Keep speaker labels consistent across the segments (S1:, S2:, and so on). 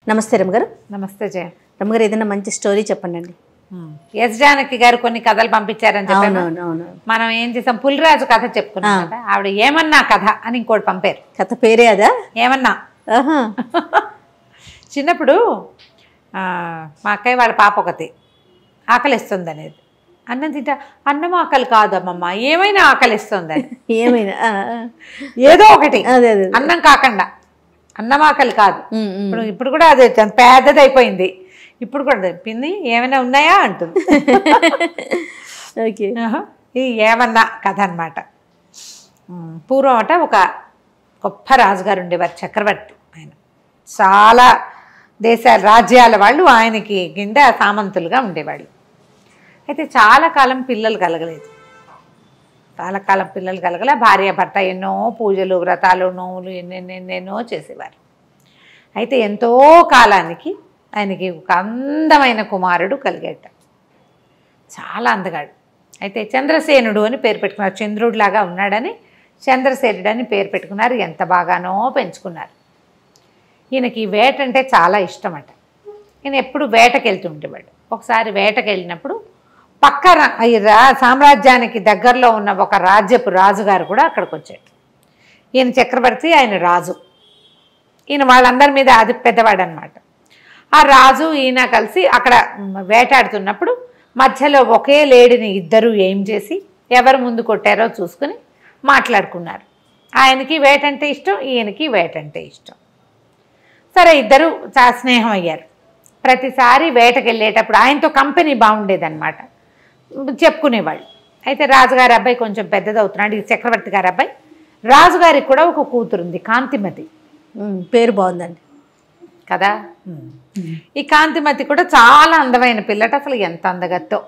S1: నమస్తే రమ్మగారు.
S2: నమస్తే జయ.
S1: రమ్మగారు, ఏదైనా మంచి స్టోరీ చెప్పండి.
S2: ఎస్ జానకి గారు కొన్ని కథలు పంపించారని చెప్పాను. మనం ఏం చేసాం, పులిరాజు కథ చెప్పుకున్నాం కదా, ఆవిడ ఏమన్నా కథ అని ఇంకోటి పంపారు.
S1: కథ పేరే అదా?
S2: ఏమన్నా. చిన్నప్పుడు మా అక్కయ్య వాళ్ళ పాప ఒకటి ఆకలిస్తుంది అనేది, అన్నం తింటా, అన్నం ఆకలి కాదమ్మమ్మ, ఏమైనా ఆకలిస్తుందని. ఏమైనా ఏదో ఒకటి, అన్నం కాకుండా, అన్నం ఆకలి కాదు. ఇప్పుడు కూడా అదే పెద్దది అయిపోయింది. ఇప్పుడు కూడా పిన్ని ఏమైనా ఉన్నాయా అంటుంది.
S1: ఓకే,
S2: ఇది ఏమన్నా కథ అనమాట. పూర్వం అట ఒక గొప్ప రాజుగారు ఉండేవారు, చక్రవర్తి. ఆయన చాలా దేశాల రాజ్యాల వాళ్ళు ఆయనకి కింద సామంతులుగా ఉండేవాళ్ళు. అయితే చాలా కాలం పిల్లలు కలగలేదు. చాలా కాలం పిల్లలు కలగలే. భార్య భర్త ఎన్నో పూజలు వ్రతాలు నోవులు ఎన్నెన్నెన్నెన్నో చేసేవారు. అయితే ఎంతో కాలానికి ఆయనకి ఒక అందమైన కుమారుడు కలిగాట. చాలా అందగాడు. అయితే చంద్రసేనుడు అని పేరు పెట్టుకున్నారు. చంద్రుడిలాగా ఉన్నాడని చంద్రసేనుడు అని పేరు పెట్టుకున్నారు. ఎంత బాగానో పెంచుకున్నారు. ఈయనకి వేట అంటే చాలా ఇష్టమట. ఈయన ఎప్పుడు వేటకి వెళ్తుండేవాడు. ఒకసారి వేటకి వెళ్ళినప్పుడు పక్కన సామ్రాజ్యానికి దగ్గరలో ఉన్న ఒక రాజ్యపు రాజుగారు కూడా అక్కడికి వచ్చాడు. ఈయన చక్రవర్తి, ఆయన రాజు. ఈయన వాళ్ళందరి మీద అది పెద్దవాడు అనమాట. ఆ రాజు ఈయన కలిసి అక్కడ వేటాడుతున్నప్పుడు మధ్యలో ఒకే లేడిని ఇద్దరు ఏం చేసి ఎవరు ముందు కొట్టారో చూసుకుని మాట్లాడుకున్నారు. ఆయనకి వేటంటే ఇష్టం, ఈయనకి వేటంటే ఇష్టం. సరే, ఇద్దరు చాలా స్నేహం అయ్యారు. ప్రతిసారి వేటకి వెళ్ళేటప్పుడు ఆయనతో కంపెనీ బాగుండేదన్నమాట, చెప్పుకునేవాళ్ళు. అయితే రాజుగారి అబ్బాయి కొంచెం పెద్దదవుతున్నాడు, ఈ చక్రవర్తి గారి అబ్బాయి. రాజుగారికి కూడా ఒక కూతురుంది, కాంతిమతి.
S1: పేరు బాగుందండి
S2: కదా. ఈ కాంతిమతి కూడా చాలా అందమైన పిల్లట. అసలు ఎంత అందగత్తో.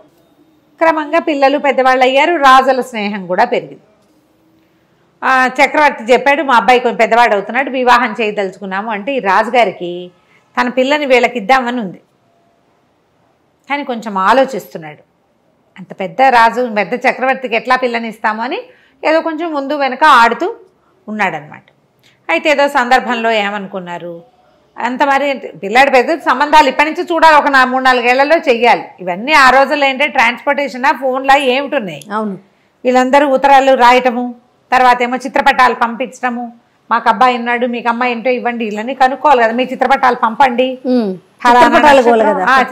S2: క్రమంగా పిల్లలు పెద్దవాళ్ళు అయ్యారు. రాజుల స్నేహం కూడా పెరిగింది. చక్రవర్తి చెప్పాడు, మా అబ్బాయి కొంచెం పెద్దవాడు అవుతున్నాడు, వివాహం చేయదలుచుకున్నాము అంటే ఈ రాజుగారికి తన పిల్లని వీళ్ళకి ఇద్దామని ఉంది. కానీ కొంచెం ఆలోచిస్తున్నాడు. అంత పెద్ద రాజు, పెద్ద చక్రవర్తికి ఎట్లా పిల్లని ఇస్తాము అని ఏదో కొంచెం ముందు వెనక ఆడుతూ ఉన్నాడనమాట. అయితే ఏదో సందర్భంలో ఏమనుకున్నారు, అంత మరి పిల్లాడి పెద్ద సంబంధాలు ఇప్పటి నుంచి చూడాలి, ఒక 3-4 ఏళ్లలో చెయ్యాలి. ఇవన్నీ ఆ రోజుల్లో ఏంటంటే ట్రాన్స్పోర్టేషన్ ఫోన్లా ఏమిటున్నాయి.
S1: అవును, వీళ్ళందరూ
S2: ఉత్తరాలు రాయటము, తర్వాత ఏమో చిత్రపటాలు పంపించడము, మాకు అబ్బాయి ఉన్నాడు, మీకు అమ్మాయి ఏంటో ఇవ్వండి, ఇళ్ళని కనుక్కోవాలి కదా, మీ చిత్రపటాలు పంపండి,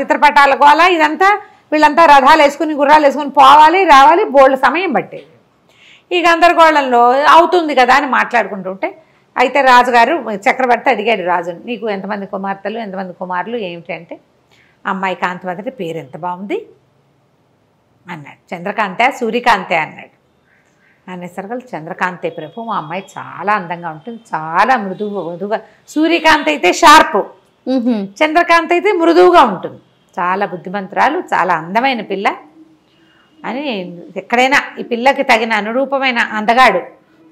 S2: చిత్రపటాల గోల. ఇదంతా వీళ్ళంతా రథాలు వేసుకుని గుర్రాలు వేసుకుని పోవాలి రావాలి, బోల్డ్ సమయం పట్టేది. ఈ గందరగోళంలో అవుతుంది కదా అని మాట్లాడుకుంటుంటే, అయితే రాజుగారు చక్రవర్తి అడిగాడు రాజుని, నీకు ఎంతమంది కుమార్తెలు ఎంతమంది కుమారులు ఏమిటి అంటే, అమ్మాయి కాంతిమతి పేరు ఎంత బాగుంది అన్నాడు. చంద్రకాంతే సూర్యకాంతే అన్నాడు. అనేసరికి చంద్రకాంతే ప్రభు, మా అమ్మాయి చాలా అందంగా ఉంటుంది, చాలా మృదువుగా. సూర్యకాంత్ అయితే షార్పు, చంద్రకాంత్ అయితే మృదువుగా ఉంటుంది, చాలా బుద్ధిమంతురాలు, చాలా అందమైన పిల్ల అని. ఎక్కడైనా ఈ పిల్లకి తగిన అనురూపమైన అందగాడు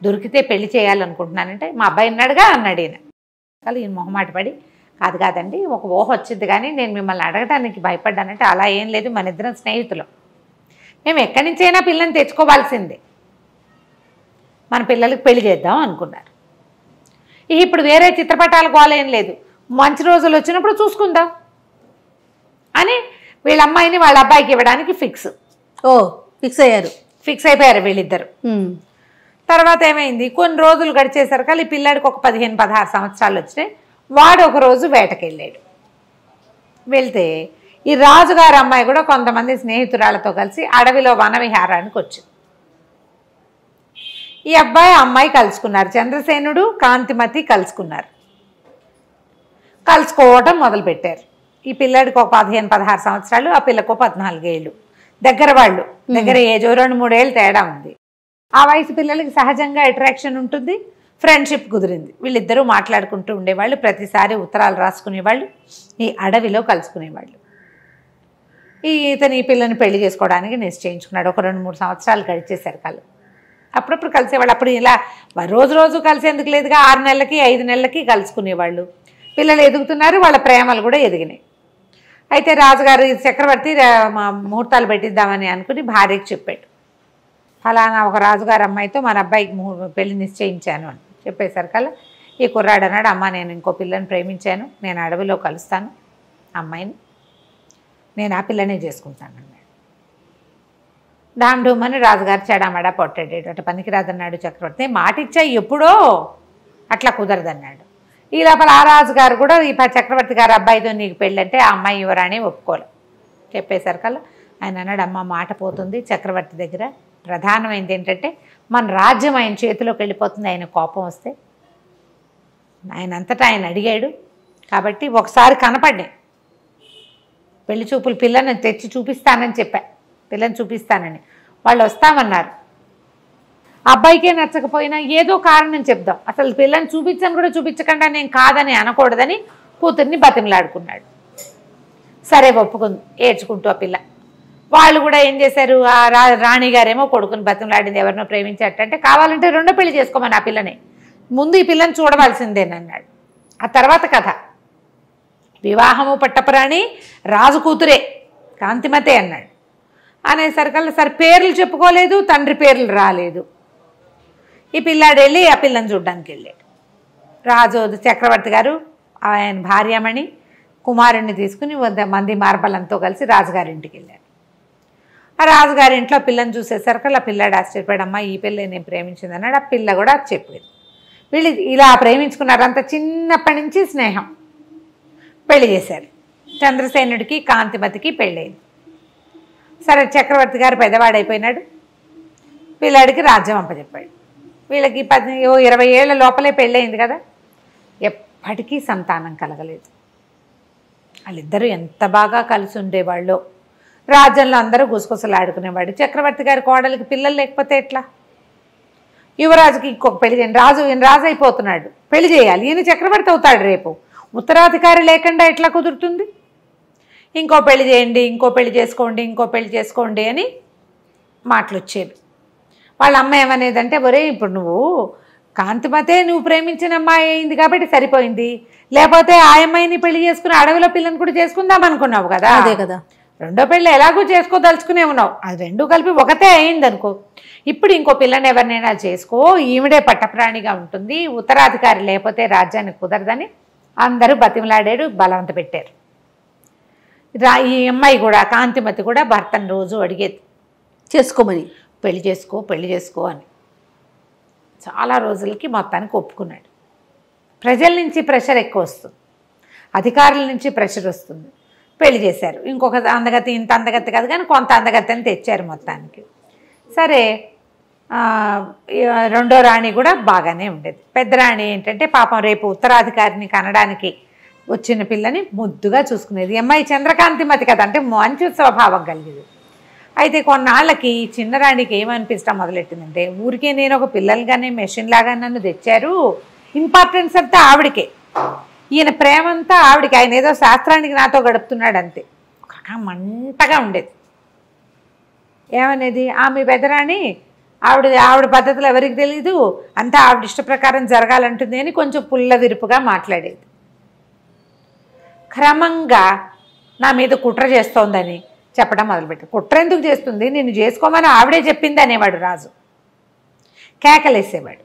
S2: దొరికితే పెళ్లి చేయాలనుకుంటున్నానంటే, మా అబ్బాయి ఉన్నాడుగా అన్నాడు ఈయన. కానీ ఈయన మొహమాట పడి, కాదండి, ఒక ఊహ వచ్చింది కానీ నేను మిమ్మల్ని అడగడానికి భయపడ్డానంటే, అలా ఏం లేదు, మన ఇద్దరం స్నేహితులు, మేము ఎక్కడి నుంచైనా పిల్లని తెచ్చుకోవాల్సిందే, మన పిల్లలకి పెళ్లి చేద్దాం అనుకున్నారు. ఇప్పుడు వేరే చిత్రపటాల గోల ఏం లేదు, మంచి రోజులు వచ్చినప్పుడు చూసుకుందాం అని వీళ్ళ అమ్మాయిని వాళ్ళ అబ్బాయికి ఇవ్వడానికి ఫిక్స్ అయిపోయారు వీళ్ళిద్దరు. తర్వాత ఏమైంది, కొన్ని రోజులు గడిచేసరికి ఈ పిల్లాడికి ఒక 15-16 సంవత్సరాలు వచ్చినాయి. వాడు ఒకరోజు వేటకెళ్ళాడు. వెళ్తే ఈ రాజుగారి అమ్మాయి కూడా కొంతమంది స్నేహితురాలతో కలిసి అడవిలో వనవిహారానికి వచ్చింది. ఈ అబ్బాయి అమ్మాయి కలుసుకున్నారు. చంద్రసేనుడు కాంతిమతి కలుసుకున్నారు. కలుసుకోవటం మొదలుపెట్టారు. ఈ పిల్లాడికి ఒక 15-16 సంవత్సరాలు, ఆ పిల్లకు 14 ఏళ్ళు. దగ్గర వాళ్ళు, దగ్గర ఏజో 2-3 ఏళ్ళు తేడా ఉంది. ఆ వయసు పిల్లలకి సహజంగా అట్రాక్షన్ ఉంటుంది, ఫ్రెండ్షిప్ కుదిరింది. వీళ్ళిద్దరూ మాట్లాడుకుంటూ ఉండేవాళ్ళు, ప్రతిసారి ఉత్తరాలు రాసుకునేవాళ్ళు, ఈ అడవిలో కలుసుకునేవాళ్ళు. ఇతను ఈ పిల్లని పెళ్లి చేసుకోవడానికి నిశ్చయించుకున్నాడు. ఒక 2-3 సంవత్సరాలు గడిచేశారు కాళ్ళు. అప్పుడప్పుడు కలిసేవాళ్ళు. అప్పుడు ఇలా రోజు కలిసేందుకు లేదుగా, 6 నెలలకి 5 నెలలకి కలుసుకునేవాళ్ళు. పిల్లలు ఎదుగుతున్నారు, వాళ్ళ ప్రేమలు కూడా ఎదిగినాయి. అయితే రాజుగారు చక్రవర్తి ముహూర్తాలు పెట్టిద్దామని అనుకుని భార్యకి చెప్పాడు, ఫలానా ఒక రాజుగారి అమ్మాయితో మన అబ్బాయికి పెళ్లి నిశ్చయించాను అని చెప్పేసరికల్లా ఈ కుర్రాడు అన్నాడు, అమ్మ నేను ఇంకో పిల్లని ప్రేమించాను, నేను అడవిలో కలుస్తాను అమ్మాయిని, నేను ఆ పిల్లనే చేసుకుంటాను అన్నాడు. డామ్ డూమ్ అని రాజుగారు చెడామడా పొట్టాడు. అటు పనికిరాదన్నాడు చక్రవర్తి. మాట ఇచ్చా ఎప్పుడో, అట్లా కుదరదన్నాడు. ఈ లోపల ఆ రాజుగారు కూడా ఈ చక్రవర్తి గారు అబ్బాయితో నీకు పెళ్ళంటే ఆ అమ్మాయి యువరాణి ఒప్పుకోలే. చెప్పేసరికల్లా ఆయన అన్నాడు, అమ్మ మాట పోతుంది చక్రవర్తి దగ్గర, ప్రధానమైనది ఏంటంటే మన రాజ్యం ఆయన చేతిలోకి వెళ్ళిపోతుంది, ఆయన కోపం వస్తే. ఆయన అంతటా ఆయన అడిగాడు కాబట్టి ఒకసారి కనపడ్డాయి పెళ్లి చూపులు, పిల్లని తెచ్చి చూపిస్తానని చెప్పా, పిల్లని చూపిస్తానని. వాళ్ళు వస్తామన్నారు. అబ్బాయికే నచ్చకపోయినా ఏదో కారణం చెప్దాం, అసలు పిల్లని చూపించని కూడా చూపించకుండా నేను కాదని అనకూడదని కూతుర్ని బతిమలాడుకున్నాడు. సరే ఒప్పుకుంది, ఏడ్చుకుంటూ ఆ పిల్ల. వాళ్ళు కూడా ఏం చేశారు, ఆ రాణిగారేమో కొడుకుని బతిమలాడింది, ఎవరినో ప్రేమించేటంటే కావాలంటే రెండో పెళ్లి చేసుకోమని ఆ పిల్లని, ముందు ఈ పిల్లని చూడవలసిందేనన్నాడు. ఆ తర్వాత కథ, వివాహము పట్టపురాణి రాజు కూతురే కాంతిమతే అన్నాడు. అనేసరికల్లా సరే పేర్లు చెప్పుకోలేదు, తండ్రి పేర్లు రాలేదు. ఈ పిల్లాడు వెళ్ళి ఆ పిల్లని చూడ్డానికి వెళ్ళాడు. రాజు చక్రవర్తి గారు ఆయన భార్యమణి కుమారుణ్ణి తీసుకుని మంది మార్బలంతో కలిసి రాజుగారింటికి వెళ్ళారు. ఆ రాజుగారింట్లో పిల్లని చూసేసరికి ఆ పిల్లాడు ఆశ్చర్యపడమ్మా ఈ పిల్ల నేను ప్రేమించింది అన్నాడు. ఆ పిల్ల కూడా చెప్పింది. వీళ్ళు ఇలా ప్రేమించుకున్నారు, అంత చిన్నప్పటి నుంచి స్నేహం. పెళ్లి చేశారు. చంద్రసేనుడికి కాంతిమతికి పెళ్ళయింది. సరే చక్రవర్తి గారు పెద్దవాడైపోయినాడు, పిల్లాడికి రాజ్యం అప్పచెప్పాడు. వీళ్ళకి 20 ఏళ్ల లోపలే పెళ్ళయింది కదా, ఎప్పటికీ సంతానం కలగలేదు. వాళ్ళిద్దరూ ఎంత బాగా కలిసి ఉండేవాళ్ళు. రాజ్యంలో అందరూ గుసగుసలాడుకునేవాడు. చక్రవర్తి గారి కోడలికి పిల్లలు లేకపోతే ఎట్లా? యువరాజుకి ఇంకొక పెళ్లి చేయండి, రాజు అయిపోతున్నాడు, పెళ్లి చేయాలి, ఈయన చక్రవర్తి అవుతాడు రేపు, ఉత్తరాధికారి లేకుండా ఎట్లా కుదురుతుంది? ఇంకో పెళ్లి చేయండి, ఇంకో పెళ్లి చేసుకోండి, ఇంకో పెళ్లి చేసుకోండి అని మాటలు వచ్చేవి. వాళ్ళ అమ్మ ఏమనేదంటే, ఒరే ఇప్పుడు నువ్వు కాంతిమతే నువ్వు ప్రేమించిన అమ్మాయి అయింది కాబట్టి సరిపోయింది, లేకపోతే ఆ అమ్మాయిని పెళ్లి చేసుకుని అడవిలో పిల్లని కూడా చేసుకుందాం అనుకున్నావు కదా,
S1: అదే కదా,
S2: రెండో పెళ్ళి ఎలాగో చేసుకోదలుచుకునే ఉన్నావు, అది రెండు కలిపి ఒకటే అయింది అనుకో, ఇప్పుడు ఇంకో పిల్లని ఎవరినైనా చేసుకో, ఈవిడే పట్టప్రాణిగా ఉంటుంది, ఉత్తరాధికారి లేకపోతే రాజ్యానికి కుదరదని అందరూ బతిమలాడాడు, బలవంత పెట్టారు. ఈ అమ్మాయి కూడా కాంతిమతి కూడా భర్తను రోజు అడిగేది
S1: చేసుకోమని,
S2: పెళ్లి చేసుకో అని. చాలా రోజులకి మొత్తానికి ఒప్పుకున్నాడు. ప్రజల నుంచి ప్రెషర్ ఎక్కువ వస్తుంది, అధికారుల నుంచి ప్రెషర్ వస్తుంది. పెళ్లి చేశారు. ఇంకొక అందగతి, ఇంత అందగతి కాదు కానీ కొంత అందగతిని తెచ్చారు మొత్తానికి. సరే రెండో రాణి కూడా బాగానే ఉండేది. పెద్ద రాణి ఏంటంటే పాపం రేపు ఉత్తరాధికారిని కనడానికి వచ్చిన పిల్లని ముద్దుగా చూసుకునేది. అమ్మాయి చంద్రకాంతిమతి కదా, అంటే మంచి స్వభావం కలిగేది. అయితే కొన్నాళ్ళకి చిన్నరాణికి ఏమనిపించడం మొదలెట్టిందంటే, ఊరికే నేను ఒక పిల్లలుగానే మెషిన్ లాగా నన్ను తెచ్చారు, ఇంపార్టెన్స్ అంతా ఆవిడికే, ఈయన ప్రేమంతా ఆవిడికి, ఆయన ఏదో శాస్త్రానికి నాతో గడుపుతున్నాడు అంతే. ఒక మంటగా ఉండేది. ఏమనేది, ఆమె పెద్దరాణి ఆవిడ పద్ధతులు ఎవరికి తెలీదు, అంతా ఆవిడ ఇష్ట ప్రకారం జరగాలంటుంది అని కొంచెం పుల్ల విరుపుగా మాట్లాడేది. క్రమంగా నా మీద కుట్ర చేస్తోందని చెప్పడం మొదలుపెట్టాడు. కుట్ర ఎందుకు చేస్తుంది, నిన్ను చేసుకోమని ఆవిడే చెప్పింది అనేవాడు రాజు, కేకలేసేవాడు.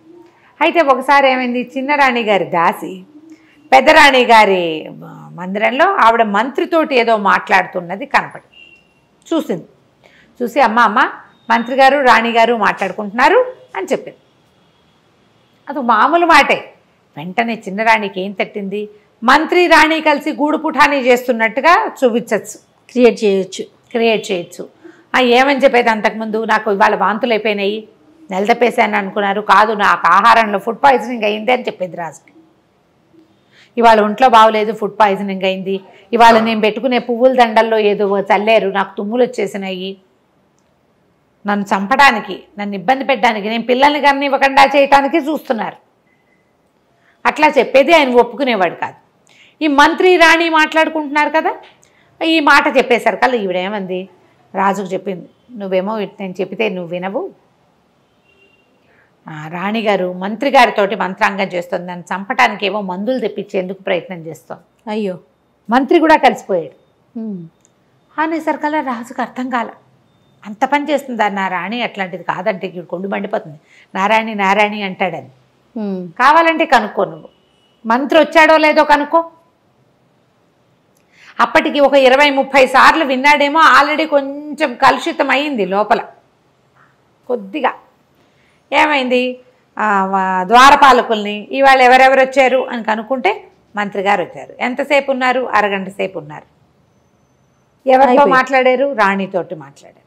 S2: అయితే ఒకసారి ఏమైంది, చిన్నరాణి గారి దాసి పెద్దరాణి గారి మందిరంలో ఆవిడ మంత్రితోటి ఏదో మాట్లాడుతున్నది కనపడి చూసింది. చూసి అమ్మ మంత్రి గారు రాణిగారు మాట్లాడుకుంటున్నారు అని చెప్పింది. అది మామూలు మాటే. వెంటనే చిన్నరాణికి ఏం తట్టింది, మంత్రి రాణి కలిసి గూడు పుఠానీ చేస్తున్నట్టుగా చూపించచ్చు, క్రియేట్ చేయొచ్చు. ఏమని చెప్పేది, అంతకుముందు నాకు ఇవాళ వాంతులు అయిపోయినాయి, నెలదప్పేసాను అనుకున్నారు, కాదు నాకు ఆహారంలో ఫుడ్ పాయిజనింగ్ అయింది అని చెప్పేది రాజుకి. ఇవాళ ఒంట్లో బాగోలేదు, ఫుడ్ పాయిజనింగ్ అయింది, ఇవాళ నేను పెట్టుకునే పువ్వుల దండల్లో ఏదో చల్లారు, నాకు తుమ్ములు వచ్చేసినాయి, నన్ను చంపడానికి, నన్ను ఇబ్బంది పెట్టడానికి, నేను పిల్లల్ని కానీ ఇవ్వకుండా చేయటానికి చూస్తున్నారు, అట్లా చెప్పేది. ఆయన ఒప్పుకునేవాడు కాదు. ఈ మంత్రి రాణి మాట్లాడుకుంటున్నారు కదా, ఈ మాట చెప్పేసరికల్లా ఈవిడేమంది, రాజుకు చెప్పింది, నువ్వేమో నేను చెప్తే నువ్వు వినవు, రాణిగారు మంత్రి గారితోటి మంత్రాంగం చేస్తుంది, నన్ను చంపటానికి ఏమో మందులు తెప్పించేందుకు ప్రయత్నం చేస్తాం.
S1: అయ్యో,
S2: మంత్రి కూడా కలిసిపోయాడు. అనేసరికల్లా రాజుకు అర్థం కాల, అంత పని చేస్తుందా నా రాణి, అట్లాంటిది కాదంటే కొండు మండిపోతుంది, నారాయణి నారాయణి అంటాడని, కావాలంటే కనుక్కో నువ్వు మంత్రి వచ్చాడో లేదో కనుక్కో. అప్పటికి ఒక 20-30 సార్లు విన్నాడేమో. ఆల్రెడీ కొంచెం కలుషితం అయింది లోపల కొద్దిగా. ఏమైంది, ద్వారపాలకుల్ని ఇవాళ ఎవరెవరు వచ్చారు అని కనుక్కుంటే మంత్రి గారు వచ్చారు. ఎంతసేపు ఉన్నారు? అరగంట సేపు ఉన్నారు. ఎవరితో మాట్లాడారు? రాణితోటి మాట్లాడారు.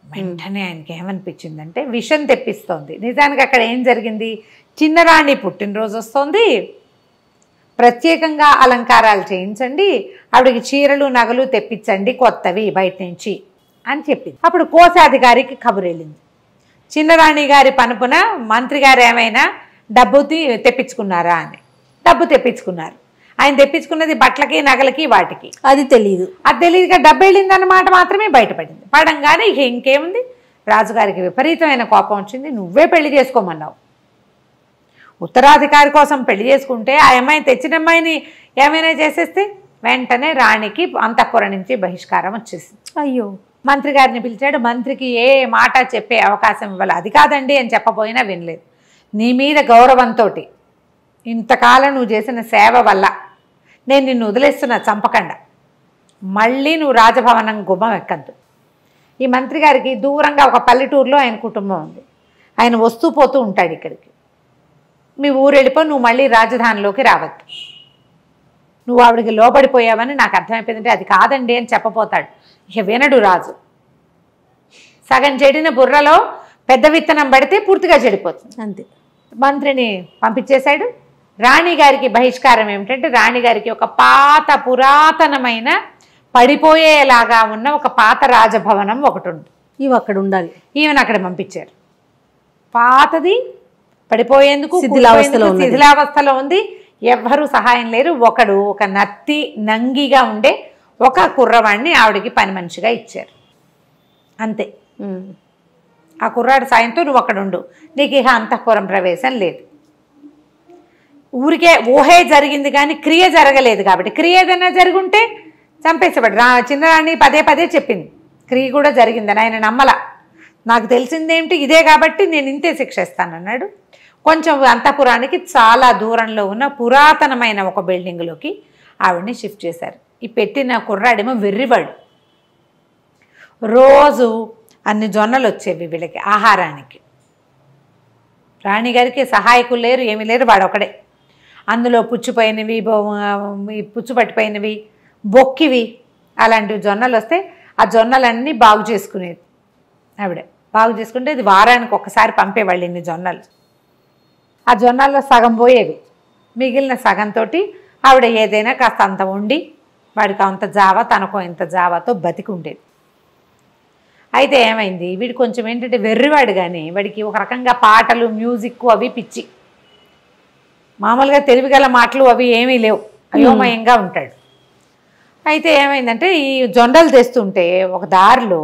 S2: వెంటనే ఆయనకి ఏమనిపించిందంటే విషం తెప్పిస్తోంది. నిజానికి అక్కడ ఏం జరిగింది, చిన్నరాణి పుట్టినరోజు వస్తోంది, ప్రత్యేకంగా అలంకారాలు చేయించండి, ఆవిడకి చీరలు నగలు తెప్పించండి కొత్తవి బయట నుంచి అని చెప్పింది. అప్పుడు కోశాధికారికి కబురు వెళ్ళింది, చిన్నరాణి గారి పనుపున మంత్రి గారు ఏమైనా డబ్బు తెప్పించుకున్నారా అని. డబ్బు తెప్పించుకున్నారు. ఆయన తెప్పించుకున్నది బట్టలకి నగలకి వాటికి.
S1: అది తెలియదు.
S2: అది తెలియదుగా డబ్బు వెళ్ళిందన్నమాట మాత్రమే బయటపడింది. పడంగానే ఇక ఇంకేముంది, రాజుగారికి విపరీతమైన కోపం వచ్చింది. నువ్వే పెళ్లి చేసుకోమన్నావు, ఉత్తరాధికారి కోసం పెళ్లి చేసుకుంటే ఆ అమ్మాయిని తెచ్చిన అమ్మాయిని ఏమైనా చేసేస్తే వెంటనే రాణికి అంతఃపురం నుంచి బహిష్కారం వచ్చేసింది.
S1: అయ్యో.
S2: మంత్రి గారిని పిలిచాడు. మంత్రికి ఏ మాట చెప్పే అవకాశం ఇవ్వాలి. అది కాదండి అని చెప్పబోయినా వినలేదు. నీ మీద గౌరవంతో ఇంతకాలం నువ్వు చేసిన సేవ వల్ల నేను నిన్ను వదిలేస్తున్నా, చంపకుండా. మళ్ళీ నువ్వు రాజభవనం గుమ్మం ఎక్కద్దు. ఈ మంత్రి గారికి దూరంగా ఒక పల్లెటూరులో ఆయన కుటుంబం ఉంది. ఆయన వస్తూ పోతూ ఉంటాడు ఇక్కడికి. మీ ఊరు వెళ్ళిపో, నువ్వు మళ్ళీ రాజధానిలోకి రావద్దు. నువ్వు ఆవిడకి లోబడిపోయావని నాకు అర్థమైపోయిందంటే అది కాదండి అని చెప్పపోతాడు. ఇక వినడు రాజు. సగం చెడిన బుర్రలో పెద్ద విత్తనం పడితే పూర్తిగా చెడిపోతుంది.
S1: అంతే.
S2: మంత్రిని పంపించేశాడు. రాణిగారికి బహిష్కారం ఏమిటంటే రాణిగారికి ఒక పాత పురాతనమైన పడిపోయేలాగా ఉన్న ఒక పాత రాజభవనం ఒకటి ఉంది.
S1: ఇవి అక్కడ ఉండాలి.
S2: ఈవెన్ అక్కడ పంపించారు. పాతది, పడిపోయేందుకు శిథిలావస్థలో ఉంది. ఎవ్వరూ సహాయం లేరు. ఒకడు ఒక నత్తి నంగిగా ఉండే ఒక కుర్రవాడిని ఆవిడకి పని మనిషిగా ఇచ్చారు. అంతే. ఆ కుర్రాడి సాయంతో నువ్వు అక్కడ ఉండు, నీకు ఇక అంతఃపురం ప్రవేశం లేదు. ఊరికే ఊహే జరిగింది కానీ క్రియ జరగలేదు. కాబట్టి క్రియ ఏదైనా జరుగుంటే చంపేసేవాడు. చిన్నరాణి పదే పదే చెప్పింది క్రియ కూడా జరిగిందని. ఆయన నమ్మల. నాకు తెలిసిందేమిటి ఇదే కాబట్టి నేను ఇంతే శిక్ష ఇస్తానన్నాడు. కొంచెం అంతఃపురానికి చాలా దూరంలో ఉన్న పురాతనమైన ఒక బిల్డింగ్లోకి ఆవిడని షిఫ్ట్ చేశారు. ఈ పెట్టిన కుర్రాడేమో వెర్రివాడు. రోజు అన్ని జొన్నలు వచ్చేవి వీళ్ళకి ఆహారానికి. రాణిగారికి సహాయకులు లేరు, ఏమీ లేరు, వాడు ఒకడే. అందులో పుచ్చిపోయినవి, పుచ్చుపట్టిపోయినవి, బొక్కివి అలాంటివి జొన్నలు వస్తే ఆ జొన్నలన్నీ బాగు చేసుకునేది ఆవిడ. బాగు చేసుకుంటే ఇది వారానికి ఒకసారి పంపేవాళ్ళు ఇన్ని జొన్నలు. ఆ జొన్నల్లో సగం పోయేవి. మిగిలిన సగంతో ఆవిడ ఏదైనా కాస్త అంత వండి వాడికి అంత జావా, తనకో ఇంత జావాతో బతికి ఉండేది. అయితే ఏమైంది, వీడు కొంచెం ఏంటంటే వెర్రివాడు. కానీ వాడికి ఒక రకంగా పాటలు, మ్యూజిక్ అవి పిచ్చి. మామూలుగా తెలివిగల మాటలు అవి ఏమీ లేవు, అయోమయంగా ఉంటాడు. అయితే ఏమైందంటే ఈ జొండలు తెస్తుంటే ఒక దారిలో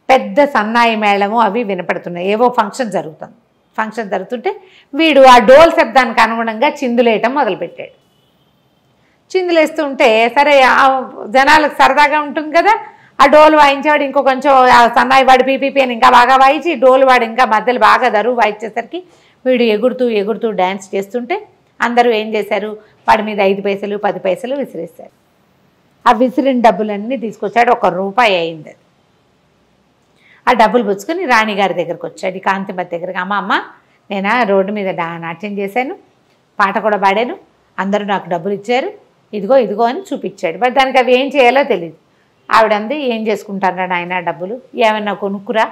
S2: పెద్ద సన్నాయి మేళము అవి వినపడుతున్నాయి. ఏవో ఫంక్షన్ జరుగుతుంది. ఫంక్షన్ జరుగుతుంటే వీడు ఆ డోల్ శబ్దానికి అనుగుణంగా చిందులేయటం మొదలుపెట్టాడు. చిందులేస్తుంటే సరే జనాలకు సరదాగా ఉంటుంది కదా, ఆ డోలు వాయించేవాడు ఇంకో కొంచెం సన్నాయి వాడు పీపీపీ అని ఇంకా బాగా వాయించి, డోలు వాడు ఇంకా మధ్యలో బాగా దరువు వాయించేసరికి వీడు ఎగురుతూ ఎగురుతూ డ్యాన్స్ చేస్తుంటే అందరూ ఏం చేశారు, వాడి మీద 5 పైసలు 10 పైసలు విసిరేశారు. ఆ విసిరిన డబ్బులన్నీ తీసుకొచ్చాడు. 1 రూపాయి అయింది. ఆ డబ్బులు పుచ్చుకొని రాణిగారి దగ్గరకు వచ్చాడు, కాంతిమతి దగ్గరికి. అమ్మ నేను రోడ్డు మీద నాట్యం చేశాను, పాట కూడా పాడాను, అందరూ నాకు డబ్బులు ఇచ్చారు, ఇదిగో ఇదిగో అని చూపించాడు. మరి దానికి అవి ఏం చేయాలో తెలియదు. ఆవిడంది, ఏం చేసుకుంటారా నాయన డబ్బులు, ఏమన్నా కొనుక్కురా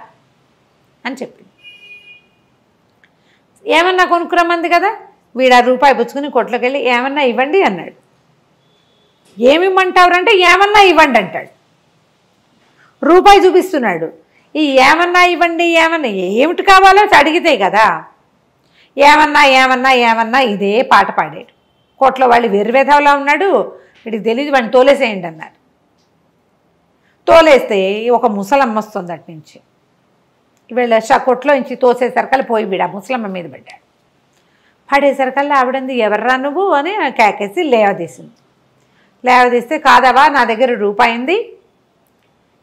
S2: అని చెప్పింది. ఏమన్నా కొనుక్కురమ్మంది కదా. వీడు 1 రూపాయి పుచ్చుకుని కొట్లోకి వెళ్ళి ఏమన్నా ఇవ్వండి అన్నాడు. ఏమిమ్మంటావురంటే ఏమన్నా ఇవ్వండి అంటాడు. రూపాయి చూపిస్తున్నాడు. ఈ ఏమన్నా ఇవ్వండి, ఏమన్నా ఏమిటి కావాలో అడిగితే కదా. ఏమన్నా ఏమన్నా ఏమన్నా ఇదే పాట పాడాడు. కోట్లో వాళ్ళు వెర్రివేధవలా ఉన్నాడు, వీడికి తెలియదు, వాడిని తోలేసేయండి అన్నారు. తోలేస్తే ఒక ముసలమ్మ వస్తుంది అటు నుంచి. వీళ్ళ కొట్లో నుంచి తోసేసరికల్లా పోయి వీడు ఆ ముసలమ్మ మీద పడ్డాడు. పడేసరికల్లా ఆవిడంది, ఎవర్రా నువ్వు అని కేకేసి లేవదీసింది. లేవదీస్తే, కాదవా నా దగ్గర రూపాయి ఉంది,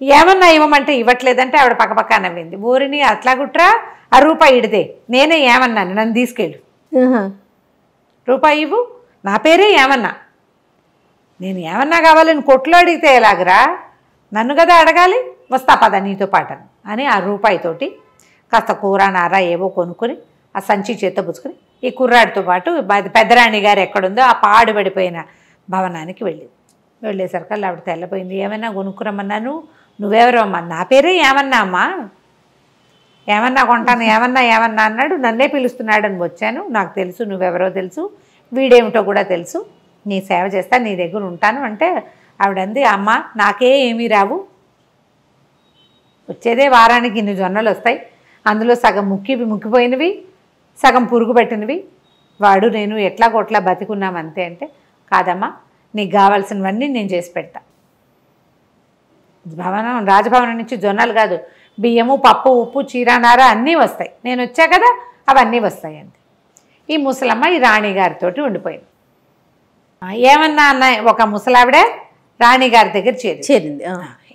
S2: ఏమన్నా ఇవ్వమంటే ఇవ్వట్లేదంటే ఆవిడ పక్కపక్క నవ్వింది. ఊరిని అట్లా గుట్రా, ఆ రూపాయి ఇడితే నేనే ఏమన్నాను, నన్ను తీసుకెళ్ళు, రూపాయి ఇవ్వు, నా పేరే ఏమన్నా. నేను ఏమన్నా కావాలని కొట్లో అడిగితే ఎలాగరా, నన్ను కదా అడగాలి, వస్తా పద నీతో పాటు అని ఆ రూపాయితోటి కాస్త కూర నార ఏవో కొనుక్కొని ఆ సంచి చేత్తో పుచ్చుకొని ఈ కుర్రాడితో పాటు పెద్దరాణి గారు ఎక్కడుందో ఆ పాడుపడిపోయిన భవనానికి వెళ్ళేసరికి ఆవిడ తెల్లపోయింది. ఏమైనా కొనుక్కురమ్మన్నాను, నువ్వెవరో అమ్మా, నా పేరే ఏమన్నా అమ్మా, ఏమన్నా కొంటాను, ఏమన్నా అన్నాడు, నన్నే పిలుస్తున్నాడని వచ్చాను, నాకు తెలుసు నువ్వెవరో తెలుసు, వీడేమిటో కూడా తెలుసు, నీ సేవ చేస్తా, నీ దగ్గర ఉంటాను అంటే ఆవిడంది, అమ్మ నాకే ఏమీ రావు, వచ్చేదే వారానికి ఇన్ని జొన్నలు వస్తాయి, అందులో సగం ముక్కిపోయినవి సగం పురుగు పెట్టినవి, వాడు నేను ఎట్లా కొట్లా బతికున్నాం అంతే అంటే, కాదమ్మా నీకు కావాల్సినవన్నీ నేను చేసి పెడతా. రాజభవనం నుంచి జొన్నలు కాదు, బియ్యము పప్పు ఉప్పు చీరానార అన్నీ వస్తాయి, నేను వచ్చా కదా అవన్నీ వస్తాయి అంతే. ఈ ముసలమ్మ ఈ రాణిగారితో ఉండిపోయింది. ఏమన్నా అన్న ఒక ముసలావిడే రాణిగారి దగ్గర చేరింది.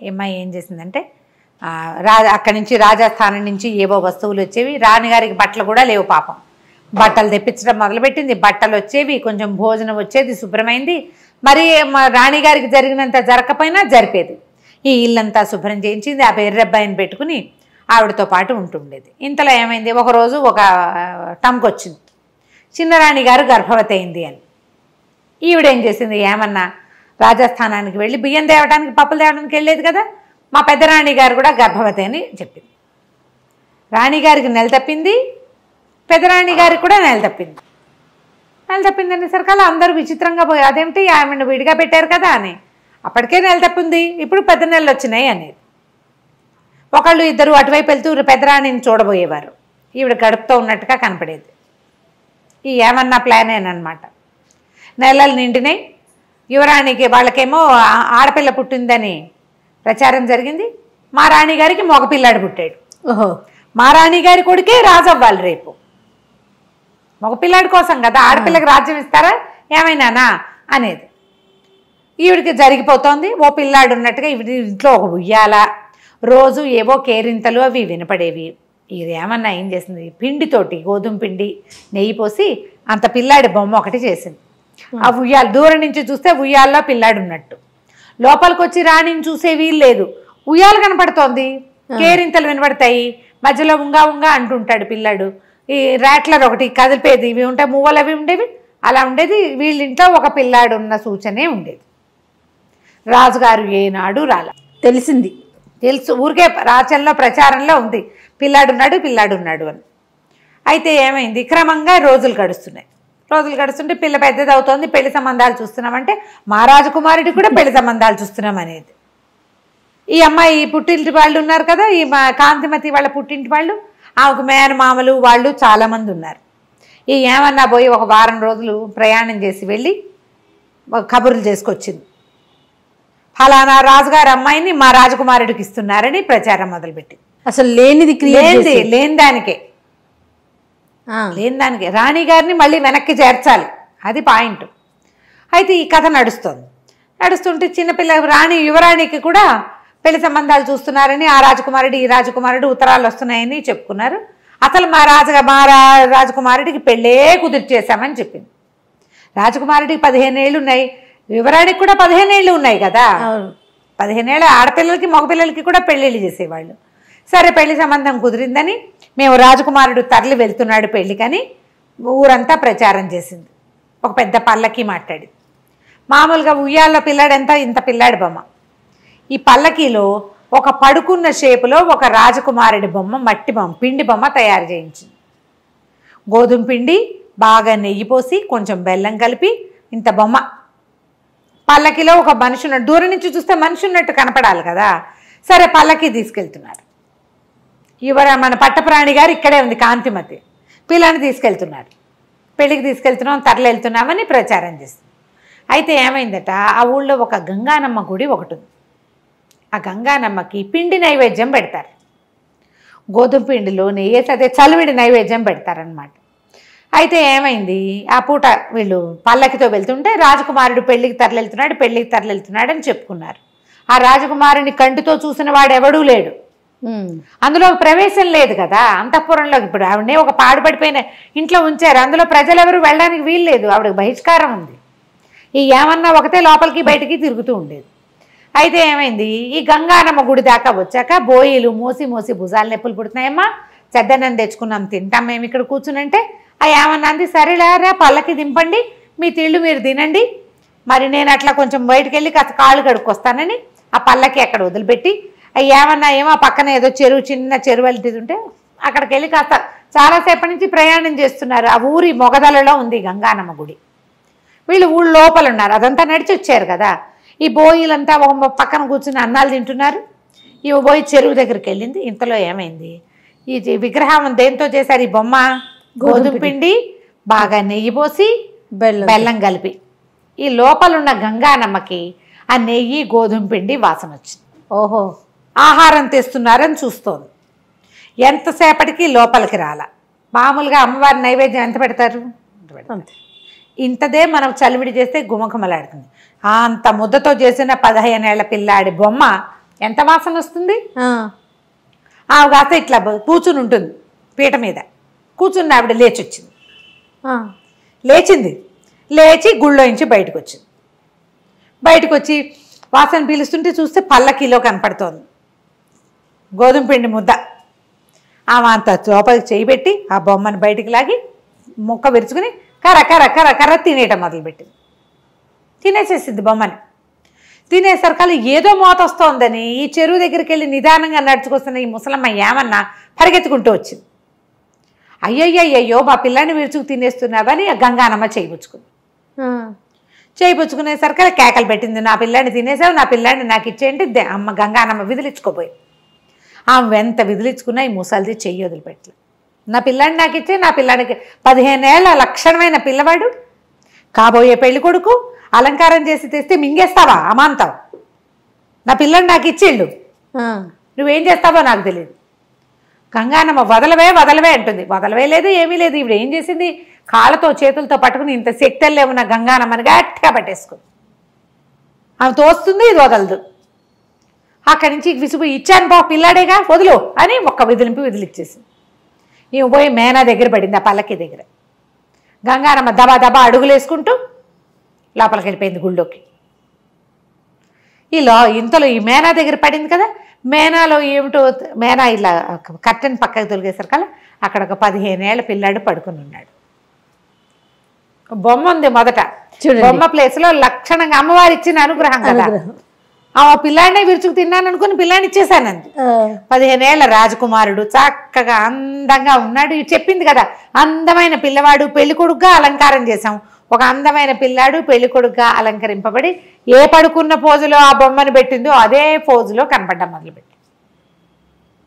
S2: ఏమ్మా ఏం చేసిందంటే అక్కడి నుంచి రాజస్థానం నుంచి ఏవో వస్తువులు వచ్చేవి, రాణిగారికి బట్టలు కూడా లేవు పాపం, బట్టలు తెప్పించడం మొదలుపెట్టింది, బట్టలు వచ్చేవి, కొంచెం భోజనం వచ్చేది, శుభ్రమైంది. మరి రాణిగారికి జరిగినంత జరగకపోయినా జరిపేది. ఈ ఇల్లంతా శుభ్రం చేయించింది, ఆ బెర్రబ్బాయిని పెట్టుకుని ఆవిడతో పాటు ఉంటుండేది. ఇంతలో ఏమైంది, ఒకరోజు ఒక టంక్ వచ్చింది, చిన్నరాణి గారు గర్భవతి అయింది అని. ఈవిడేం చేసింది, ఏమన్నా రాజస్థానానికి వెళ్ళి బియ్యం తేవడానికి పప్పులు తేవడానికి వెళ్ళేది కదా, మా పెద్దరాణి గారు కూడా గర్భవతి అని చెప్పింది. రాణిగారికి నెల తప్పింది, పెద్దరాణి గారికి కూడా నెల తప్పింది అనేసరికి అందరూ విచిత్రంగా పోయి, అదేమిటి ఆమెను విడిగా పెట్టారు కదా అని, అప్పటికే నెల తప్పింది, ఇప్పుడు పెద్ద నెలలు వచ్చినాయి అనేది. ఒకళ్ళు ఇద్దరు అటువైపు వెళ్తూ పెద్దరాణిని చూడబోయేవారు, ఈవిడ గడుపుతూ ఉన్నట్టుగా కనపడేది. ఈ ఏమన్నా ప్లానేనమాట. నెలలు నిండినాయి, యువరాణికి వాళ్ళకేమో ఆడపిల్ల పుట్టిందని ప్రచారం జరిగింది, మా రాణిగారికి మగపిల్లాడు పుట్టాడు.
S1: ఓహో,
S2: మా రాణిగారి కొడుకే రాజు అవ్వాలి రేపు, మగపిల్లాడి కోసం కదా, ఆడపిల్లకి రాజ్యం ఇస్తారా ఏమైనానా అనేది ఈవిడికి జరిగిపోతోంది. ఓ పిల్లాడు ఉన్నట్టుగా ఈవిడ ఇంట్లో ఒక ఉయ్యాల, రోజు ఏవో కేరింతలు అవి వినపడేవి. ఇది ఏమన్నా ఏం చేసింది, పిండితోటి గోధుమ పిండి నెయ్యి పోసి అంత పిల్లాడి బొమ్మ ఒకటి చేసింది. ఆ ఉయ్యాల దూరం నుంచి చూస్తే ఉయ్యాల్లో పిల్లాడు ఉన్నట్టు, లోపలికి వచ్చి రాణిని చూసే వీలు లేదు, ఉయ్యాలు కనపడుతోంది, కేరింతలు వినపడతాయి, మధ్యలో ఉంగా ఉంగా అంటుంటాడు పిల్లాడు, ఈ ర్యాట్లర్ ఒకటి కదిలిపేది, ఇవి ఉంటాయి, మువ్వలు అవి ఉండేవి, అలా ఉండేది. వీళ్ళింట్లో ఒక పిల్లాడు ఉన్న సూచనే ఉండేది. రాజుగారు ఏనాడు తెలుసు, ఊరికే రాచంలో ప్రచారంలో ఉంది, పిల్లాడున్నాడు అని. అయితే ఏమైంది, క్రమంగా రోజులు గడుస్తుంటే పిల్ల పెద్దది అవుతోంది, పెళ్లి సంబంధాలు చూస్తున్నామంటే మా రాజకుమారుడికి కూడా పెళ్లి సంబంధాలు చూస్తున్నాం అనేది. ఈ అమ్మాయి పుట్టింటి వాళ్ళు ఉన్నారు కదా, ఈ మా కాంతిమతి వాళ్ళ పుట్టింటి వాళ్ళు, ఆమెకు మేనమామలు వాళ్ళు చాలామంది ఉన్నారు. ఈ ఏమన్నా పోయి ఒక వారం రోజులు ప్రయాణం చేసి వెళ్ళి కబుర్లు చేసుకొచ్చింది, ఫలానా రాజుగారి అమ్మాయిని మా రాజకుమారుడికి ఇస్తున్నారని ప్రచారం మొదలుపెట్టింది.
S1: అసలు లేని
S2: దానికే రాణి గారిని మళ్ళీ వెనక్కి చేర్చాలి, అది పాయింట్. అయితే ఈ కథ నడుస్తుంటే చిన్నపిల్ల యువరాణికి కూడా పెళ్లి సంబంధాలు చూస్తున్నారని ఆ రాజకుమారుడు ఈ రాజకుమారుడు ఉత్తరాలు వస్తున్నాయని చెప్పుకున్నారు. అసలు మా రాజకుమారుడికి పెళ్ళే కుదిర్చేశామని చెప్పింది. రాజకుమారుడికి 15 ఏళ్ళు ఉన్నాయి, యువరాణికి కూడా 15 ఏళ్ళు ఉన్నాయి కదా, 15 ఏళ్ళ ఆడపిల్లలకి మగపిల్లలకి కూడా పెళ్ళిళ్ళు చేసేవాళ్ళు. సరే పెళ్లి సంబంధం కుదిరిందని మేము రాజకుమారుడు తరలి వెళ్తున్నాడు పెళ్ళికని ఊరంతా ప్రచారం చేసింది. ఒక పెద్ద పల్లకి మాట్లాడి, మామూలుగా ఉయ్యాల్లో పిల్లాడు ఎంత, ఇంత పిల్లాడి బొమ్మ, ఈ పల్లకీలో ఒక పడుకున్న షేపులో ఒక రాజకుమారుడి బొమ్మ, మట్టి బొమ్మ, పిండి బొమ్మ తయారు చేయించింది. గోధుమ పిండి బాగా నెయ్యి పోసి కొంచెం బెల్లం కలిపి ఇంత బొమ్మ, పల్లకిలో ఒక మనిషి ఉన్నట్టు, దూరం నుంచి చూస్తే మనిషి ఉన్నట్టు కనపడాలి కదా. సరే పల్లకి తీసుకెళ్తున్నారు, మన పట్టప్రాణి గారు ఇక్కడే ఉంది కాంతిమతి, పిల్లని తీసుకెళ్తున్నారు, పెళ్ళికి తీసుకెళ్తున్నాం తరలి వెళ్తున్నామని ప్రచారం చేస్తుంది. అయితే ఏమైందట, ఆ ఊళ్ళో ఒక గంగానమ్మ గుడి ఒకటి ఉంది. ఆ గంగానమ్మకి పిండి నైవేద్యం పెడతారు, గోధుమ పిండిలో నెయ్యేసి అదే చలివిడి నైవేద్యం పెడతారనమాట. అయితే ఏమైంది, ఆ పూట వీళ్ళు పల్లకితో వెళ్తుంటే రాజకుమారుడు పెళ్ళికి తరలివెళ్తున్నాడు అని చెప్పుకున్నారు. ఆ రాజకుమారుని కంటితో చూసిన వాడు ఎవడూ లేడు, అందులో ప్రవేశం లేదు కదా అంతఃపురంలో. ఇప్పుడు ఆవిడనే ఒక పాడుపడిపోయిన ఇంట్లో ఉంచారు, అందులో ప్రజలు ఎవరు వెళ్ళడానికి వీలు లేదు, ఆవిడకి బహిష్కారం ఉంది. ఈ ఏమన్నా ఒకటే లోపలికి బయటికి తిరుగుతూ ఉండేది. అయితే ఏమైంది, ఈ గంగానమ్మ గుడి దాకా వచ్చాక బోయిలు మోసి మోసి భుజాలు నొప్పులు పుడుతున్నాయమ్మా, చెద్దన్నం తెచ్చుకున్నాం తింటాం మేము ఇక్కడ కూర్చునంటే ఆ ఏమన్నా అంది, సరేలేరా పల్లకి దింపండి, మీ తిళ్ళు మీరు తినండి, మరి నేను అట్లా కొంచెం బయటకు వెళ్ళి కాస్త కాళ్ళు కడుక్కొస్తానని ఆ పల్లకి అక్కడ వదిలిపెట్టి ఏమన్నా ఏమో పక్కన ఏదో చెరువు చిన్న చెరువు వెళ్తుంటే అక్కడికి వెళ్ళి కాస్త చాలాసేపటి నుంచి ప్రయాణం చేస్తున్నారు. ఆ ఊరి మొగదలలో ఉంది గంగానమ్మ గుడి. వీళ్ళు ఊళ్ళో లోపల ఉన్నారు, అదంతా నడిచి వచ్చారు కదా. ఈ బోయిలంతా ఒక పక్కన కూర్చుని అన్నాలు తింటున్నారు. ఈ బోయి చెరువు దగ్గరికి వెళ్ళింది. ఇంతలో ఏమైంది, ఈ విగ్రహం దేంతో చేశారు, ఈ బొమ్మ గోధుమ పిండి బాగా నెయ్యి పోసి బెల్లం కలిపి. ఈ లోపలున్న గంగానమ్మకి ఆ నెయ్యి గోధుమ పిండి వాసన వచ్చింది.
S1: ఓహో,
S2: ఆహారం తెస్తున్నారని చూస్తోంది. ఎంతసేపటికి లోపలికి రాల. మామూలుగా అమ్మవారి నైవేద్యం ఎంత పెడతారు, ఇంతదే మనం చలివిడి చేస్తే గుమగుమలాడుతుంది. అంత ముద్దతో చేసిన 15 ఏళ్ల పిల్లాడి బొమ్మ ఎంత వాసన వస్తుంది. ఆమె కాస్త ఇట్లా కూర్చుని ఉంటుంది పీట మీద కూర్చుని ఆవిడ లేచి వచ్చింది. లేచి గుళ్ళోంచి బయటకు వచ్చింది. బయటకు వచ్చి వాసన పీలుస్తుంటే చూస్తే పల్లకీలో కనపడుతోంది గోధుమ పిండి ముద్ద. ఆమె అంత లోపలికి చేయి పెట్టి ఆ బొమ్మను బయటికి లాగి ముక్క విరుచుకుని కర్ర కర్ర కర్ర కర్ర తినేయటం మొదలుపెట్టింది. తినేసేసింది బొమ్మని. తినేసరికల్లా ఏదో మోత వస్తోందని ఈ చెరువు దగ్గరికి వెళ్ళి నిదానంగా నడుచుకొస్తున్న ఈ ముసలమ్మ ఏమన్నా పరిగెత్తుకుంటూ వచ్చింది. అయ్యయ్యయ్యో మా పిల్లాన్ని విరుచుకు తినేస్తున్నావని గంగానమ్మ చేయిపుచ్చుకుంది. చేయిపుచ్చుకునేసరికి కేకలు పెట్టింది, నా పిల్లాన్ని తినేసావు, నా పిల్లాన్ని నాకు ఇచ్చేయండి. అమ్మ గంగానమ్మ విదిలించుకోపోయింది. ఆమె ఎంత విదిలించుకున్నా ఈ ముసలిది చెయ్యి వదిలిపెట్టలేదు. నా పిల్లాన్ని నాకు ఇచ్చే, నా పిల్లాడికి 15 ఏళ్ల లక్షణమైన పిల్లవాడు, కాబోయే పెళ్లి కొడుకు, అలంకారం చేసి తెస్తే మింగేస్తావా అమాంతావు, నా పిల్లాన్ని నాకు ఇచ్చేళ్ళు, నువ్వేం చేస్తావో నాకు తెలియదు. గంగానమ్మ వదలవే వదలవే అంటుంది. వదలవే లేదు, ఏమీ లేదు. ఇప్పుడు ఏం చేసింది, కాళ్ళతో చేతులతో పట్టుకుని ఇంత శక్తుల్లో ఉన్న గంగానమ్మని గట్టిగా పట్టేసుకుంది. ఆమె తోస్తుంది, ఇది వదలదు. అక్కడి నుంచి విసుగు, ఇచ్చాను బా పిల్లాడేగా వదులు అని ఒక్క విదిలిచ్చేసింది. ఈమె పోయి మేనా దగ్గర పడింది, ఆ పల్లకి దగ్గర. గంగానమ్మ దబా దబా అడుగులు వేసుకుంటూ లోపలికి వెళ్ళిపోయింది గుళ్ళోకి. ఇంతలో ఈ మేనా దగ్గర పడింది కదా, మేనాలో ఏమిటో మేనా ఇలా కర్టెన్ పక్కకు తొలిగేసరికల్లా అక్కడ ఒక 15 ఏళ్ల పిల్లాడు పడుకుని ఉన్నాడు. బొమ్మ ఉంది మొదట, బొమ్మ ప్లేస్లో లక్షణంగా అమ్మవారు ఇచ్చిన అనుగ్రహం కదా. ఆ పిల్లాడినే విరుచుకు తిన్నాను అనుకుని పిల్లాడిని ఇచ్చేసానంది. 15 ఏళ్ల రాజకుమారుడు చక్కగా అందంగా ఉన్నాడు. చెప్పింది కదా, అందమైన పిల్లవాడు, పెళ్లి కొడుకుగా అలంకారం చేశాం. ఒక అందమైన పిల్లాడు పెళ్లి కొడుకుగా అలంకరింపబడి ఏ పడుకున్న పోజులో ఆ బొమ్మను పెట్టిందో అదే పోజులో కనపడ్డం మొదలుపెట్టి.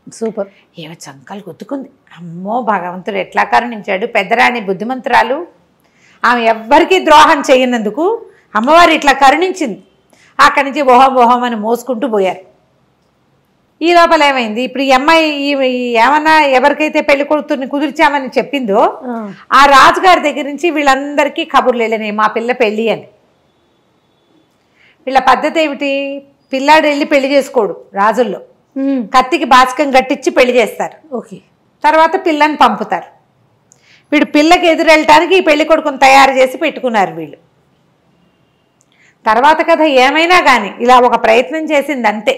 S1: సూపర్.
S2: ఏమో చంకలు గుద్దుకుంది. అమ్మో భగవంతుడు ఎట్లా కరుణించాడు. పెద్దరాణి బుద్ధిమంతురాలు, ఆమె ఎవ్వరికీ ద్రోహం చేయనందుకు అమ్మవారు ఇట్లా కరుణించింది. అక్కడి నుంచి ఓహం అని మోసుకుంటూ పోయారు. ఈ లోపల ఏమైంది, ఇప్పుడు ఈ అమ్మాయి ఏమన్నా ఎవరికైతే పెళ్లి కొడుకుని కుదిర్చామని చెప్పిందో ఆ రాజుగారి దగ్గర నుంచి వీళ్ళందరికీ కబుర్లు వెళ్ళినాయి, మా పిల్ల పెళ్ళి అని. వీళ్ళ పద్ధతి ఏమిటి, పిల్లాడు వెళ్ళి పెళ్లి చేసుకోడు రాజుల్లో, కత్తికి బాచకం కట్టించి పెళ్లి చేస్తారు.
S1: ఓకే,
S2: తర్వాత పిల్లని పంపుతారు. వీడు పిల్లకి ఎదురెళ్ళటానికి ఈ పెళ్లి కొడుకుని తయారు చేసి పెట్టుకున్నారు వీళ్ళు. తర్వాత కథ ఏమైనా కానీ ఇలా ఒక ప్రయత్నం చేసింది అంతే.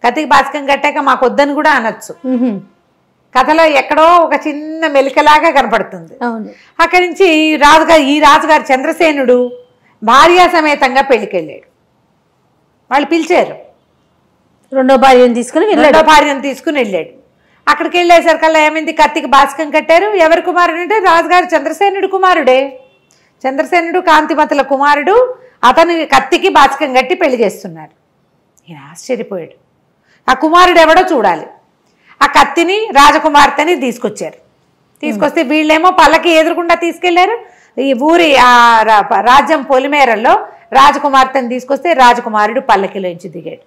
S2: కత్తికి బాచకం కట్టాక మాకు వద్దని కూడా అనొచ్చు. కథలో ఎక్కడో ఒక చిన్న మెలికలాగా కనపడుతుంది. అక్కడి నుంచి ఈ రాజుగారు చంద్రసేనుడు భార్యా సమేతంగా పెళ్లికి వెళ్ళాడు. వాళ్ళు పిలిచారు,
S1: రెండో భార్యను
S2: తీసుకుని వెళ్ళాడు. అక్కడికి వెళ్ళేసరికల్లా ఏమైంది, కత్తికి బాచకం కట్టారు. ఎవరి కుమారుడు అంటే రాజుగారు చంద్రసేనుడు కుమారుడే. చంద్రసేనుడు కాంతిమతుల కుమారుడు. అతను కత్తికి బాచకం కట్టి పెళ్లి చేస్తున్నారు. ఈయన ఆశ్చర్యపోయాడు. ఆ కుమారుడు ఎవడో చూడాలి. ఆ కత్తిని రాజకుమార్తెని తీసుకొస్తే వీళ్ళేమో పల్లకి ఎదురుకుండా తీసుకెళ్లారు. ఈ ఊరి రాజ్యం పొలిమేరల్లో రాజకుమార్తెని తీసుకొస్తే రాజకుమారుడు పల్లకిలోంచి దిగాడు.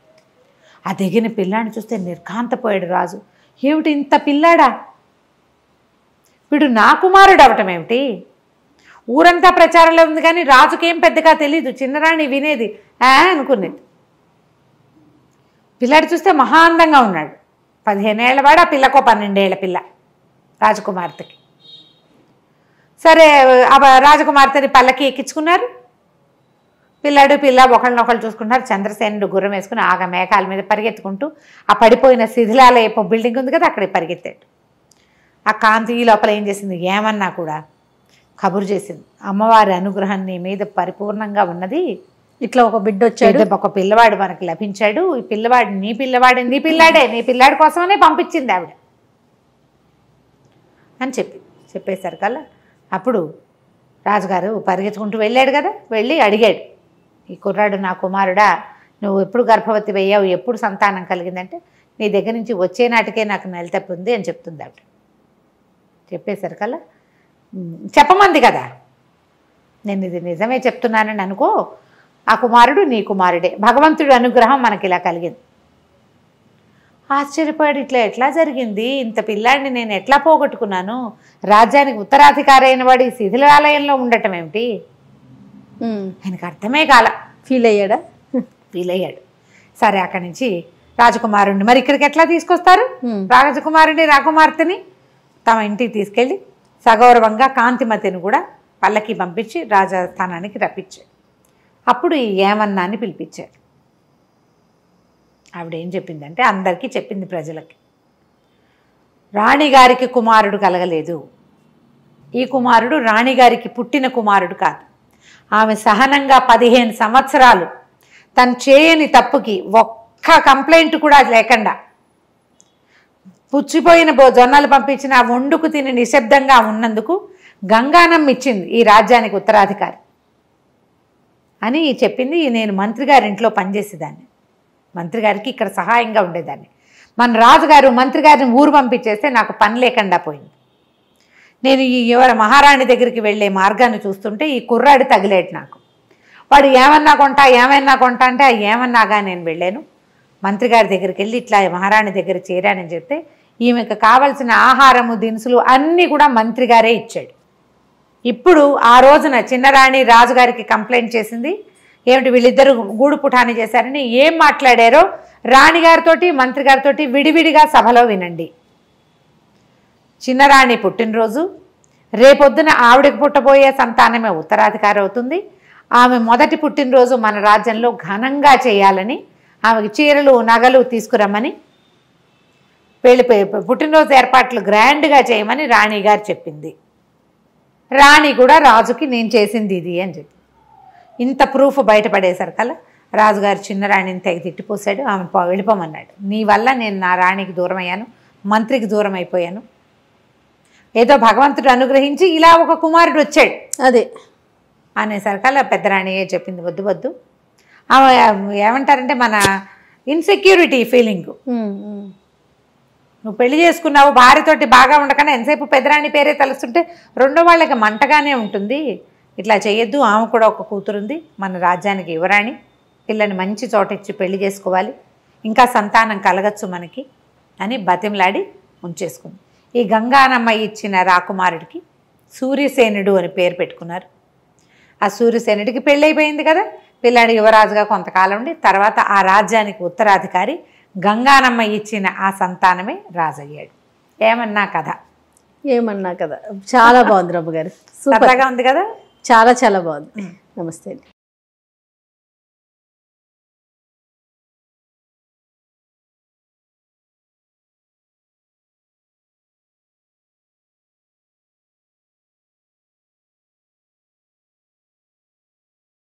S2: ఆ దిగిన పిల్లాడిని చూస్తే నిర్ఘాంతపోయాడు రాజు. ఏమిటి ఇంత పిల్లాడా, వీడు నా కుమారుడు అవటం ఏమిటి? ఊరంతా ప్రచారంలో ఉంది కానీ రాజుకేం పెద్దగా తెలీదు. చిన్నరాణి వినేది అనుకునేది. పిల్లాడు చూస్తే మహా అందంగా ఉన్నాడు. 15 ఏళ్ళవాడు, ఆ పిల్లకో 12 ఏళ్ల పిల్ల రాజకుమార్తెకి. సరే రాజకుమార్తెని పల్లకి ఎక్కించుకున్నారు. పిల్లాడు పిల్ల ఒకళ్ళనొకళ్ళు చూసుకుంటున్నారు. చంద్రసేనుడు గుర్రం వేసుకుని ఆగ మేఘాల మీద పరిగెత్తుకుంటూ ఆ పడిపోయిన శిథిలాలయపు బిల్డింగ్ ఉంది కదా, అక్కడికి పరిగెత్తాడు. ఆ కాంతి లోపల ఏం చేసింది, ఏమన్నా కూడా కబురు చేసింది, అమ్మవారి అనుగ్రహం నీ మీద పరిపూర్ణంగా ఉన్నది,
S1: ఇట్లా ఒక బిడ్డ వచ్చాడు,
S2: ఒక పిల్లవాడు మనకు లభించాడు, ఈ పిల్లవాడు నీ పిల్లాడే, నీ పిల్లాడి కోసమనే పంపించింది ఆవిడ అని చెప్పేశారు కల్లా. అప్పుడు రాజుగారు పరిగెత్తుకుంటూ వెళ్ళాడు కదా, వెళ్ళి అడిగాడు, ఈ కుర్రాడు నా కుమారుడా, నువ్వు ఎప్పుడు గర్భవతి అయ్యావు, ఎప్పుడు సంతానం కలిగిందంటే నీ దగ్గర నుంచి వచ్చే నాటికే నాకు నెల తప్పి ఉంది అని చెప్తుంది ఆవిడ. చెప్పేశారు కల్లా చెప్పమంది కదా, నేను ఇది నిజమే చెప్తున్నానని అనుకో, ఆ కుమారుడు నీ కుమారుడే, భగవంతుడి అనుగ్రహం మనకి ఇలా కలిగింది. ఆశ్చర్యపడి ఎట్లా జరిగింది, ఇంత పిల్లాడిని నేను ఎట్లా పోగొట్టుకున్నాను, రాజ్యానికి ఉత్తరాధికారి అయిన వాడు ఈ శిథిలాలయంలో ఉండటం ఏమిటి, ఆయనకు అర్థమే కాల.
S1: ఫీల్ అయ్యాడా?
S2: ఫీల్ అయ్యాడు. సరే అక్కడి నుంచి రాజకుమారుడిని మరి ఇక్కడికి ఎట్లా తీసుకొస్తారు, రాజకుమారుడిని రాకుమార్తెని తమ ఇంటికి తీసుకెళ్ళి సగౌరవంగా కాంతిమతిని కూడా పల్లకి పంపించి రాజస్థానానికి రప్పించాడు. అప్పుడు ఈ ఏమన్నా అని పిలిపించాడు. ఆవిడ ఏం చెప్పిందంటే అందరికీ చెప్పింది ప్రజలకి, రాణిగారికి కుమారుడు కలగలేదు, ఈ కుమారుడు రాణిగారికి పుట్టిన కుమారుడు కాదు, ఆమె సహనంగా 15 సంవత్సరాలు తను చేయని తప్పుకి ఒక్క కంప్లైంట్ కూడా లేకుండా పుచ్చిపోయిన జొన్నలు పంపించిన ఆ వండుకు తిని నిశ్శబ్దంగా ఉన్నందుకు గంగానం ఇచ్చింది ఈ రాజ్యానికి ఉత్తరాధికారి అని చెప్పింది. నేను మంత్రి గారి ఇంట్లో పనిచేసేదాన్ని, మంత్రి గారికి ఇక్కడ సహాయంగా ఉండేదాన్ని, మన రాజుగారు మంత్రి గారిని ఊరు పంపించేస్తే నాకు పని లేకుండా పోయింది. నేను ఈ ఎవరి మహారాణి దగ్గరికి వెళ్ళే మార్గాన్ని చూస్తుంటే ఈ కుర్రాడు తగిలేడు నాకు, వాడు ఏమన్నా కొంటా అంటే ఏమన్నాగా నేను వెళ్ళాను, మంత్రి గారి దగ్గరికి వెళ్ళి ఇట్లా మహారాణి దగ్గర చేరానని చెప్తే ఈమెకు కావాల్సిన ఆహారము దినుసులు అన్నీ కూడా మంత్రి గారే ఇచ్చాడు. ఇప్పుడు ఆ రోజున చిన్నరాణి రాజుగారికి కంప్లైంట్ చేసింది, ఏమిటి వీళ్ళిద్దరూ గూడు పుఠాని చేశారని. ఏం మాట్లాడారో రాణిగారితోటి మంత్రి గారితోటి విడివిడిగా సభలో వినండి. చిన్నరాణి పుట్టినరోజు, రేపొద్దున ఆవిడకి పుట్టబోయే సంతానమే ఉత్తరాధికారి అవుతుంది, ఆమె మొదటి పుట్టినరోజు మన రాజ్యంలో ఘనంగా చేయాలని, ఆమెకి చీరలు నగలు తీసుకురమ్మని, పుట్టినరోజు ఏర్పాట్లు గ్రాండ్గా చేయమని రాణిగారు చెప్పింది. రాణి కూడా రాజుకి నేను చేసింది ఇది అని చెప్పి ఇంత ప్రూఫ్ బయటపడేశారు కల్లా రాజుగారు చిన్నరాణిని తెగ తిట్టిపోసాడు, ఆమె వెళ్ళిపోమన్నాడు. నీ వల్ల నేను నా రాణికి దూరం అయ్యాను, మంత్రికి దూరం అయిపోయాను, ఏదో భగవంతుడు అనుగ్రహించి ఇలా ఒక కుమారుడు వచ్చాడు
S1: అదే
S2: అనేసరికల్లా పెద్దరాణియే చెప్పింది, వద్దు వద్దు. ఆమె ఏమంటారంటే మన ఇన్సెక్యూరిటీ ఫీలింగ్, నువ్వు పెళ్లి చేసుకున్నావు భార్యతోటి బాగా ఉండకనే ఎంతసేపు పెద్దరాణి పేరే తలుస్తుంటే రెండో వాళ్ళకి మంటగానే ఉంటుంది, ఇట్లా చేయొద్దు, ఆమె కూడా ఒక కూతురుంది, మన రాజ్యానికి యువరాణి, పిల్లని మంచి చోట ఇచ్చి పెళ్లి చేసుకోవాలి, ఇంకా సంతానం కలగచ్చు మనకి అని బతిమలాడి ఉంచేసుకుంది. ఈ గంగానమ్మ ఇచ్చిన రాకుమారుడికి సూర్యసేనుడు అని పేరు పెట్టుకున్నారు. ఆ సూర్యసేనుడికి పెళ్ళైపోయింది కదా, పిల్లాడి యువరాజుగా కొంతకాలం ఉండి తర్వాత ఆ రాజ్యానికి ఉత్తరాధికారి గంగానమ్మ ఇచ్చిన ఆ సంతానమే రాజయ్యాడు. ఏమన్నా కథ
S1: చాలా బాగుంది రమ్మ గారు, సూపర్గా
S2: ఉంది కదా,
S1: చాలా బాగుంది. నమస్తే.